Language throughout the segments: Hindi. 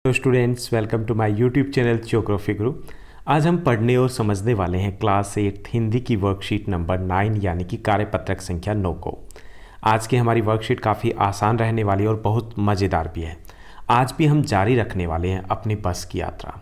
तो students, welcome to my YouTube channel geography guru. आज हम पढ़ने और समझने वाले हैं क्लास 8 हिंदी की वर्कशीट नंबर 9 यानी कि कार्यपत्रक संख्या 9 को। आज की हमारी वर्कशीट काफ़ी आसान रहने वाली है और बहुत मज़ेदार भी है। आज भी हम जारी रखने वाले हैं अपनी बस की यात्रा।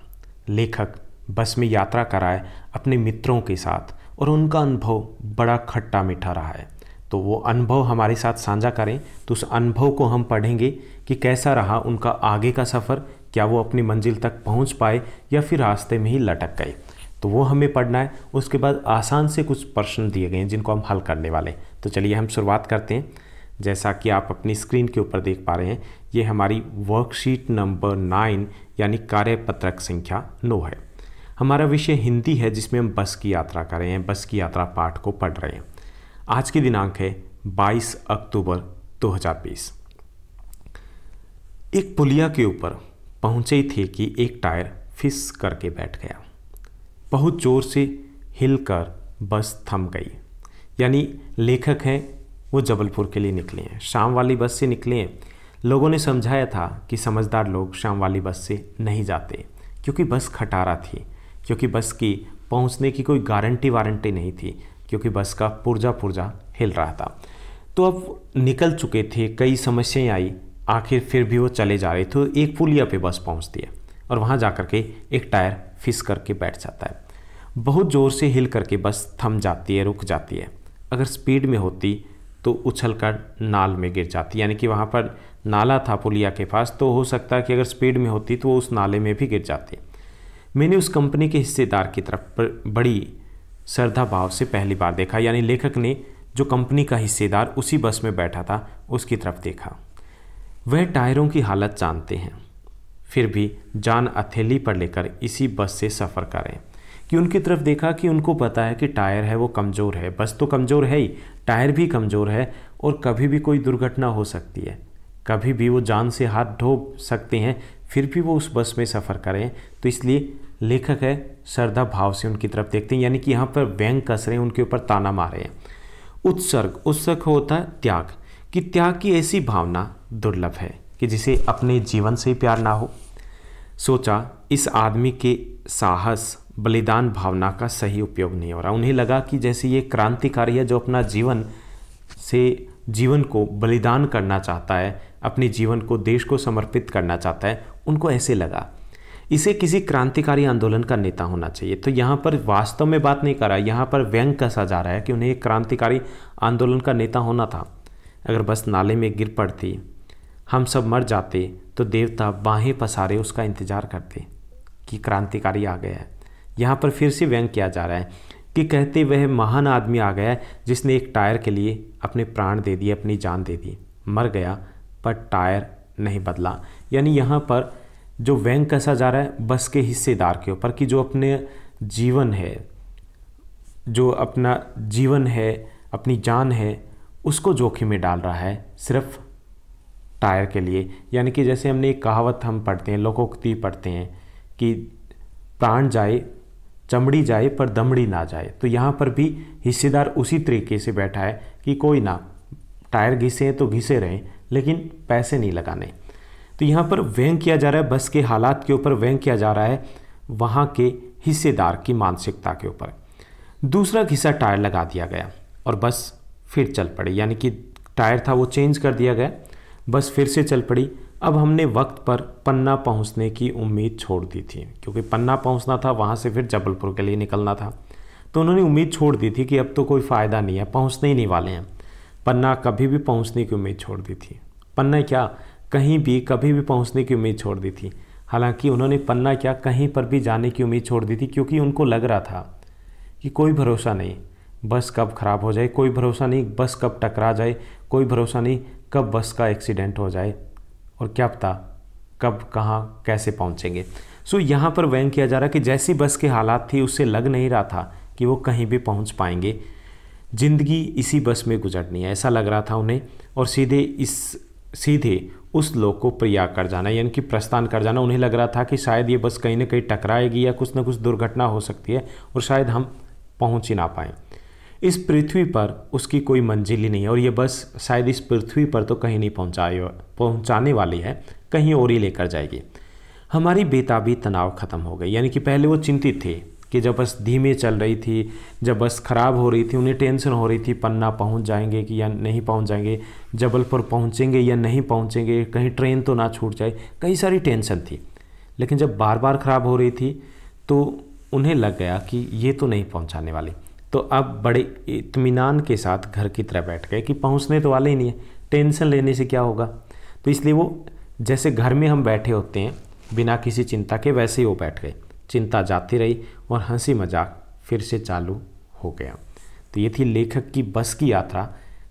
लेखक बस में यात्रा कराए अपने मित्रों के साथ और उनका अनुभव बड़ा खट्टा मीठा रहा है। तो वो अनुभव हमारे साथ साझा करें, तो उस अनुभव को हम पढ़ेंगे कि कैसा रहा उनका आगे का सफ़र। क्या वो अपनी मंजिल तक पहुंच पाए या फिर रास्ते में ही लटक गए, तो वो हमें पढ़ना है। उसके बाद आसान से कुछ प्रश्न दिए गए हैं जिनको हम हल करने वाले हैं। तो चलिए हम शुरुआत करते हैं। जैसा कि आप अपनी स्क्रीन के ऊपर देख पा रहे हैं, ये हमारी वर्कशीट नंबर 9 यानी कार्यपत्रक संख्या 9 है। हमारा विषय हिंदी है जिसमें हम बस की यात्रा कर रहे हैं, बस की यात्रा पाठ को पढ़ रहे हैं। आज की दिनांक है 22 अक्टूबर 2020। एक पुलिया के ऊपर पहुंचे ही थे कि एक टायर फिस करके बैठ गया। बहुत ज़ोर से हिलकर बस थम गई। यानी लेखक हैं वो जबलपुर के लिए निकले हैं, शाम वाली बस से निकले हैं। लोगों ने समझाया था कि समझदार लोग शाम वाली बस से नहीं जाते क्योंकि बस खटारा थी, क्योंकि बस की पहुंचने की कोई गारंटी वारंटी नहीं थी, क्योंकि बस का पुर्जा पुर्जा हिल रहा था। तो अब निकल चुके थे, कई समस्याएं आई, आखिर फिर भी वो चले जा रहे थे। एक पुलिया पे बस पहुंचती है और वहाँ जा कर के एक टायर फिस करके बैठ जाता है। बहुत ज़ोर से हिल करके बस थम जाती है, रुक जाती है। अगर स्पीड में होती तो उछल कर नाल में गिर जाती, यानी कि वहाँ पर नाला था पुलिया के पास, तो हो सकता है कि अगर स्पीड में होती तो वो उस नाले में भी गिर जाती। मैंने उस कंपनी के हिस्सेदार की तरफ बड़ी श्रद्धा भाव से पहली बार देखा। यानी लेखक ने जो कंपनी का हिस्सेदार उसी बस में बैठा था उसकी तरफ देखा। वह टायरों की हालत जानते हैं, फिर भी जान हथेली पर लेकर इसी बस से सफ़र करें। कि उनकी तरफ देखा कि उनको पता है कि टायर है वो कमज़ोर है, बस तो कमज़ोर है ही, टायर भी कमज़ोर है और कभी भी कोई दुर्घटना हो सकती है, कभी भी वो जान से हाथ धो सकते हैं, फिर भी वो उस बस में सफ़र करें। तो इसलिए लेखक है श्रद्धा भाव से उनकी तरफ देखते हैं, यानी कि यहाँ पर व्यंग कस रहे हैं, उनके ऊपर ताना मार रहे हैं। उत्सर्ग, उत्सर्ग होता है त्याग, कि त्याग की ऐसी भावना दुर्लभ है कि जिसे अपने जीवन से प्यार ना हो। सोचा इस आदमी के साहस बलिदान भावना का सही उपयोग नहीं हो रहा। उन्हें लगा कि जैसे ये क्रांतिकारी है जो अपना जीवन को बलिदान करना चाहता है, अपने जीवन को देश को समर्पित करना चाहता है। उनको ऐसे लगा इसे किसी क्रांतिकारी आंदोलन का नेता होना चाहिए। तो यहाँ पर वास्तव में बात नहीं कर रहा है, यहाँ पर व्यंग कसा जा रहा है कि उन्हें एक क्रांतिकारी आंदोलन का नेता होना था। अगर बस नाले में गिर पड़ती, हम सब मर जाते, तो देवता बाहें पसारे उसका इंतजार करते कि क्रांतिकारी आ गया है। यहाँ पर फिर से व्यंग किया जा रहा है कि कहते वह महान आदमी आ गया है जिसने एक टायर के लिए अपने प्राण दे दिए, अपनी जान दे दी, मर गया पर टायर नहीं बदला। यानी यहाँ पर जो व्यंग कसा जा रहा है बस के हिस्सेदार के ऊपर कि जो अपने जीवन है, जो अपना जीवन है, अपनी जान है, उसको जोखिम में डाल रहा है सिर्फ टायर के लिए। यानी कि जैसे हमने एक कहावत हम पढ़ते हैं, लोकोक्ति पढ़ते हैं कि प्राण जाए चमड़ी जाए पर दमड़ी ना जाए। तो यहाँ पर भी हिस्सेदार उसी तरीके से बैठा है कि कोई ना, टायर घिसे हैं तो घिसे रहें, लेकिन पैसे नहीं लगाने। तो यहाँ पर व्यंग किया जा रहा है, बस के हालात के ऊपर व्यंग किया जा रहा है, वहाँ के हिस्सेदार की मानसिकता के ऊपर। दूसरा घिसा टायर लगा दिया गया और बस फिर चल पड़ी। यानी कि टायर था वो चेंज कर दिया गया, बस फिर से चल पड़ी। अब हमने वक्त पर पन्ना पहुंचने की उम्मीद छोड़ दी थी, क्योंकि पन्ना पहुंचना था, वहां से फिर जबलपुर के लिए निकलना था। तो उन्होंने उम्मीद छोड़ दी थी कि अब तो कोई फ़ायदा नहीं है, पहुंचने ही नहीं वाले हैं। पन्ना कभी भी पहुंचने की उम्मीद छोड़ दी थी। पन्ना क्या, कहीं भी कभी भी पहुँचने की उम्मीद छोड़ दी थी। हालाँकि उन्होंने पन्ना क्या, कहीं पर भी जाने की उम्मीद छोड़ दी थी, क्योंकि उनको लग रहा था कि कोई भरोसा नहीं, बस कब ख़राब हो जाए, कोई भरोसा नहीं, बस कब टकरा जाए, कोई भरोसा नहीं, कब बस का एक्सीडेंट हो जाए, और क्या पता कब कहाँ कैसे पहुँचेंगे। सो यहाँ पर व्यंग किया जा रहा है कि जैसी बस के हालात थी उससे लग नहीं रहा था कि वो कहीं भी पहुँच पाएंगे। ज़िंदगी इसी बस में गुजरनी है, ऐसा लग रहा था उन्हें, और सीधे उस लोक को प्रयाग कर जाना, यानी कि प्रस्थान कर जाना। उन्हें लग रहा था कि शायद ये बस कहीं ना कहीं टकराएगी या कुछ ना कुछ दुर्घटना हो सकती है और शायद हम पहुँच ही ना पाएँ। इस पृथ्वी पर उसकी कोई मंजिल ही नहीं है और ये बस शायद इस पृथ्वी पर तो कहीं नहीं पहुंचाने वाली है, कहीं और ही लेकर जाएगी। हमारी बेताबी तनाव ख़त्म हो गई। यानी कि पहले वो चिंतित थे कि जब बस धीमे चल रही थी, जब बस ख़राब हो रही थी, उन्हें टेंशन हो रही थी पन्ना पहुंच जाएंगे कि या नहीं पहुंच जाएंगे, जबलपुर पहुंचेंगे या नहीं पहुंचेंगे, कहीं ट्रेन तो ना छूट जाए, कई सारी टेंशन थी। लेकिन जब बार बार ख़राब हो रही थी तो उन्हें लग गया कि ये तो नहीं पहुंचाने वाली। तो अब बड़े इत्मीनान के साथ घर की तरह बैठ गए कि पहुंचने तो वाले ही नहीं है, टेंशन लेने से क्या होगा। तो इसलिए वो जैसे घर में हम बैठे होते हैं बिना किसी चिंता के, वैसे ही वो बैठ गए। चिंता जाती रही और हंसी मजाक फिर से चालू हो गया। तो ये थी लेखक की बस की यात्रा,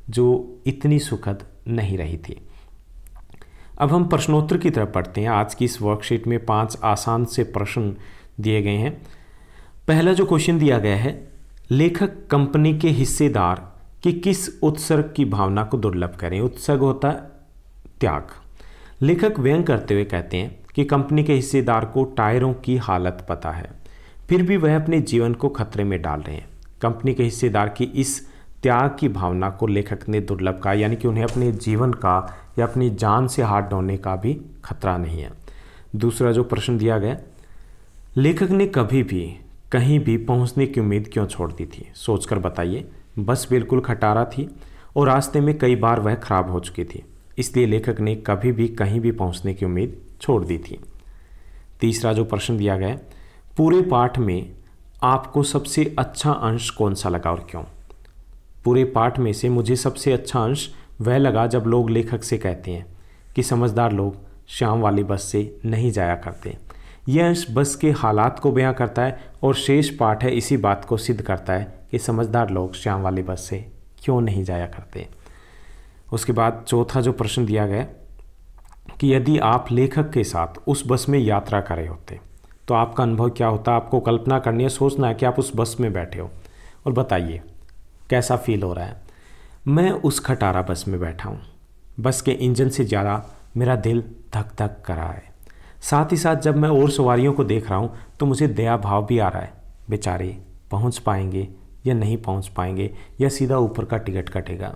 जो इतनी सुखद नहीं रही थी। अब हम प्रश्नोत्तर की तरफ पढ़ते हैं। आज की इस वर्कशीट में 5 आसान से प्रश्न दिए गए हैं। पहला जो क्वेश्चन दिया गया है, लेखक कंपनी के हिस्सेदार की किस उत्सर्ग की भावना को दुर्लभ करें। उत्सर्ग होता है त्याग। लेखक व्यंग करते हुए कहते हैं कि कंपनी के हिस्सेदार को टायरों की हालत पता है, फिर भी वह अपने जीवन को खतरे में डाल रहे हैं। कंपनी के हिस्सेदार की इस त्याग की भावना को लेखक ने दुर्लभ कहा, यानी कि उन्हें अपने जीवन का या अपनी जान से हाथ धोने का भी खतरा नहीं है। दूसरा जो प्रश्न दिया गया, लेखक ने कभी भी कहीं भी पहुंचने की उम्मीद क्यों छोड़ दी थी, सोचकर बताइए। बस बिल्कुल खटारा थी और रास्ते में कई बार वह खराब हो चुकी थी, इसलिए लेखक ने कभी भी कहीं भी पहुंचने की उम्मीद छोड़ दी थी। तीसरा जो प्रश्न दिया गया, पूरे पाठ में आपको सबसे अच्छा अंश कौन सा लगा और क्यों। पूरे पाठ में से मुझे सबसे अच्छा अंश वह लगा जब लोग लेखक से कहते हैं कि समझदार लोग शाम वाली बस से नहीं जाया करते। यह अंश बस के हालात को बयां करता है और शेष पाठ है इसी बात को सिद्ध करता है कि समझदार लोग शाम वाली बस से क्यों नहीं जाया करते। उसके बाद चौथा जो प्रश्न दिया गया कि यदि आप लेखक के साथ उस बस में यात्रा कर रहे होते तो आपका अनुभव क्या होता। आपको कल्पना करनी है, सोचना है कि आप उस बस में बैठे हो और बताइए कैसा फील हो रहा है। मैं उस खटारा बस में बैठा हूँ। बस के इंजन से ज़्यादा मेरा दिल धक धक कर रहा है। साथ ही साथ जब मैं और सवारियों को देख रहा हूँ तो मुझे दया भाव भी आ रहा है। बेचारे पहुँच पाएंगे या नहीं पहुँच पाएंगे, या सीधा ऊपर का टिकट कटेगा।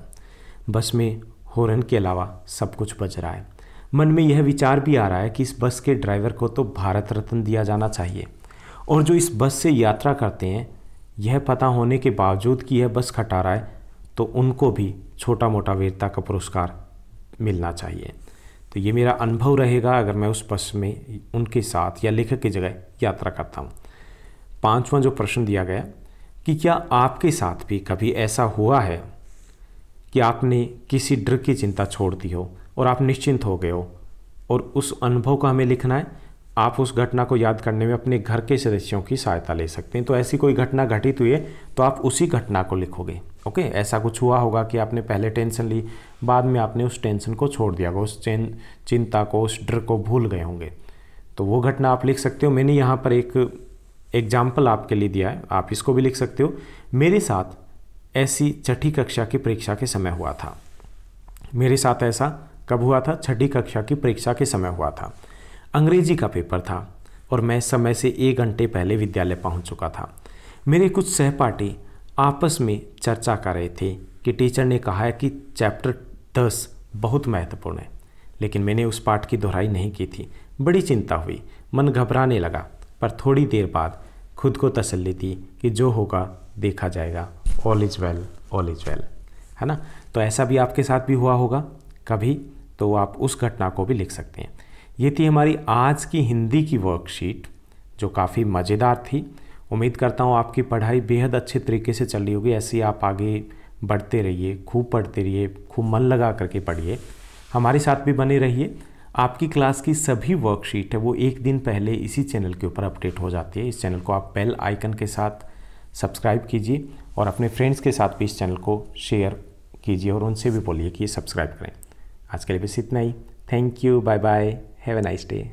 बस में हॉर्न के अलावा सब कुछ बज रहा है। मन में यह विचार भी आ रहा है कि इस बस के ड्राइवर को तो भारत रत्न दिया जाना चाहिए, और जो इस बस से यात्रा करते हैं यह पता होने के बावजूद कि यह बस खटारा है तो उनको भी छोटा मोटा वीरता का पुरस्कार मिलना चाहिए। तो ये मेरा अनुभव रहेगा अगर मैं उस बस में उनके साथ या लेखक की जगह यात्रा करता हूँ। पांचवा जो प्रश्न दिया गया कि क्या आपके साथ भी कभी ऐसा हुआ है कि आपने किसी डर की चिंता छोड़ दी हो और आप निश्चिंत हो गए हो, और उस अनुभव को हमें लिखना है। आप उस घटना को याद करने में अपने घर के सदस्यों की सहायता ले सकते हैं। तो ऐसी कोई घटना घटित हुई है तो आप उसी घटना को लिखोगे। ओके, ऐसा कुछ हुआ होगा कि आपने पहले टेंशन ली, बाद में आपने उस टेंशन को छोड़ दिया होगा, उस चिंता को, उस डर को भूल गए होंगे, तो वो घटना आप लिख सकते हो। मैंने यहाँ पर एक एग्जाम्पल आपके लिए दिया है, आप इसको भी लिख सकते हो। मेरे साथ ऐसी छठी कक्षा की परीक्षा के समय हुआ था। मेरे साथ ऐसा कब हुआ था? छठी कक्षा की परीक्षा के समय हुआ था। अंग्रेजी का पेपर था और मैं समय से 1 घंटे पहले विद्यालय पहुंच चुका था। मेरे कुछ सहपाठी आपस में चर्चा कर रहे थे कि टीचर ने कहा है कि चैप्टर 10 बहुत महत्वपूर्ण है, लेकिन मैंने उस पाठ की दोहराई नहीं की थी। बड़ी चिंता हुई, मन घबराने लगा, पर थोड़ी देर बाद खुद को तसल्ली दी कि जो होगा देखा जाएगा, all is well, all is well, है ना। तो ऐसा भी आपके साथ भी हुआ होगा कभी, तो आप उस घटना को भी लिख सकते हैं। ये थी हमारी आज की हिंदी की वर्कशीट जो काफ़ी मज़ेदार थी। उम्मीद करता हूँ आपकी पढ़ाई बेहद अच्छे तरीके से चल रही होगी। ऐसे ही आप आगे बढ़ते रहिए, खूब पढ़ते रहिए, खूब मन लगा करके पढ़िए, हमारे साथ भी बने रहिए। आपकी क्लास की सभी वर्कशीट है वो 1 दिन पहले इसी चैनल के ऊपर अपडेट हो जाती है। इस चैनल को आप बेल आइकन के साथ सब्सक्राइब कीजिए और अपने फ्रेंड्स के साथ भी इस चैनल को शेयर कीजिए और उनसे भी बोलिए कि ये सब्सक्राइब करें। आज के लिए बस इतना ही। Thank you, bye bye, have a nice day.